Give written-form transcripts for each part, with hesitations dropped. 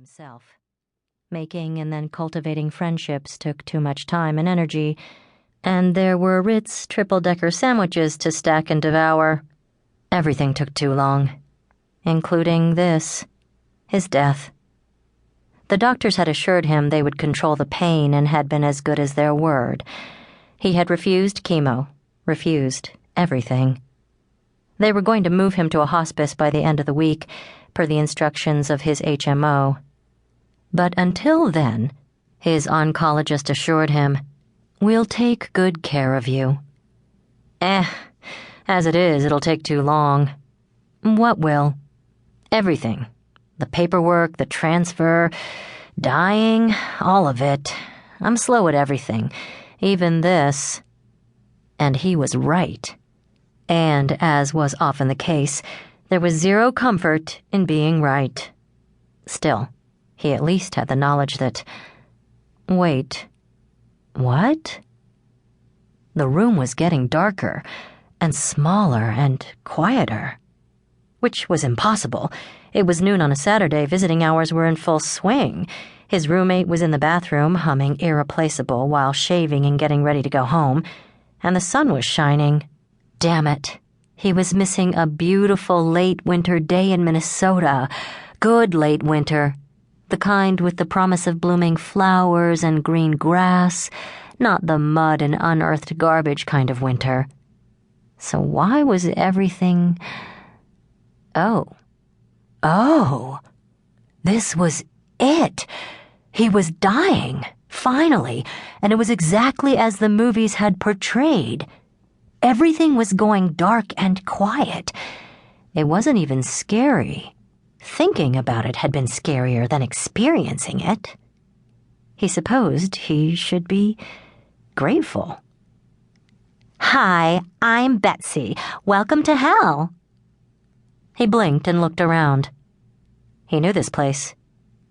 himself. Making and then cultivating friendships took too much time and energy, and there were Ritz triple-decker sandwiches to stack and devour. Everything took too long, including this, his death. The doctors had assured him they would control the pain and had been as good as their word. He had refused chemo, refused everything. They were going to move him to a hospice by the end of the week, per the instructions of his HMO. But until then, his oncologist assured him, "We'll take good care of you." As it is, it'll take too long. What will? Everything. The paperwork, the transfer, dying, all of it. I'm slow at everything, even this. And he was right. And, as was often the case, there was zero comfort in being right. Still, he at least had the knowledge that... Wait. What? The room was getting darker, and smaller, and quieter. Which was impossible. It was noon on a Saturday, visiting hours were in full swing. His roommate was in the bathroom, humming Irreplaceable while shaving and getting ready to go home, and the sun was shining. Damn it. He was missing a beautiful late winter day in Minnesota. Good late winter. The kind with the promise of blooming flowers and green grass, not the mud and unearthed garbage kind of winter. So why was everything... Oh, this was it. He was dying, finally, and it was exactly as the movies had portrayed. Everything was going dark and quiet. It wasn't even scary. Thinking about it had been scarier than experiencing it. He supposed he should be grateful. "Hi, I'm Betsy. Welcome to hell." He blinked and looked around. He knew this place.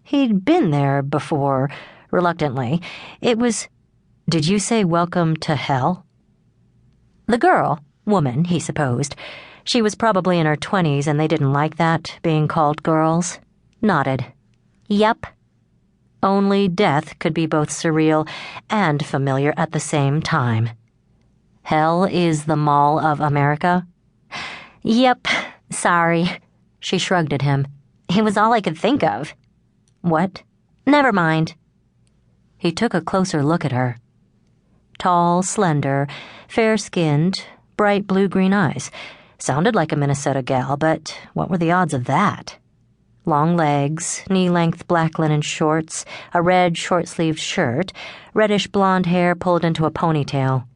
He'd been there before, reluctantly. It was... Did you say welcome to hell? The girl, woman, he supposed, she was probably in her 20s and they didn't like that, being called girls, nodded. Yep. Only death could be both surreal and familiar at the same time. Hell is the Mall of America? Yep, sorry. She shrugged at him. It was all I could think of. What? Never mind. He took a closer look at her. Tall, slender, fair-skinned, bright blue-green eyes. Sounded like a Minnesota gal, but what were the odds of that? Long legs, knee-length black linen shorts, a red short-sleeved shirt, reddish blonde hair pulled into a ponytail.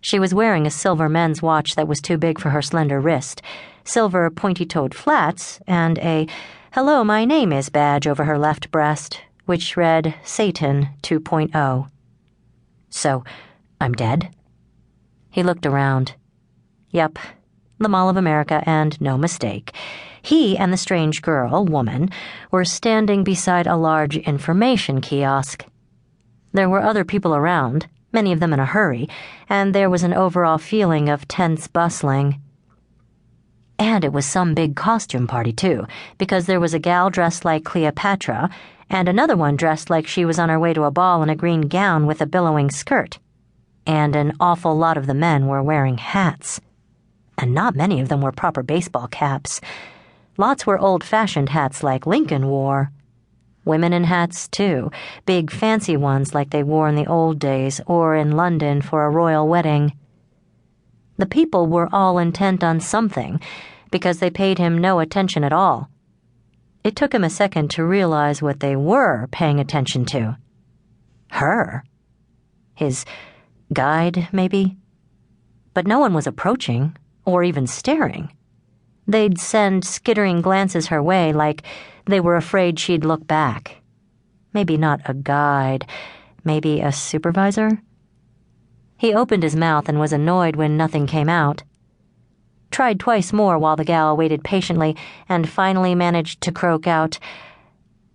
She was wearing a silver men's watch that was too big for her slender wrist, silver pointy-toed flats, and a "Hello, my name is" badge over her left breast, which read Satan 2.0. So, I'm dead? He looked around. Yep, the Mall of America, and no mistake. He and the strange girl, woman, were standing beside a large information kiosk. There were other people around, many of them in a hurry, and there was an overall feeling of tense bustling. And it was some big costume party, too, because there was a gal dressed like Cleopatra, and another one dressed like she was on her way to a ball in a green gown with a billowing skirt. And an awful lot of the men were wearing hats. And not many of them were proper baseball caps. Lots were old-fashioned hats like Lincoln wore. Women in hats, too, big fancy ones like they wore in the old days or in London for a royal wedding. The people were all intent on something, because they paid him no attention at all. It took him a second to realize what they were paying attention to. Her. His guide, maybe? But no one was approaching, or even staring. They'd send skittering glances her way like they were afraid she'd look back. Maybe not a guide, maybe a supervisor? He opened his mouth and was annoyed when nothing came out. Tried twice more while the gal waited patiently and finally managed to croak out,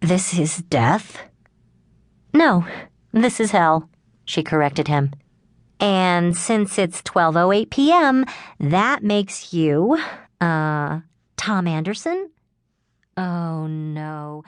"This is death?" "No, this is hell," she corrected him. "And since it's 12:08 p.m., that makes you, Tom Anderson?" Oh, no.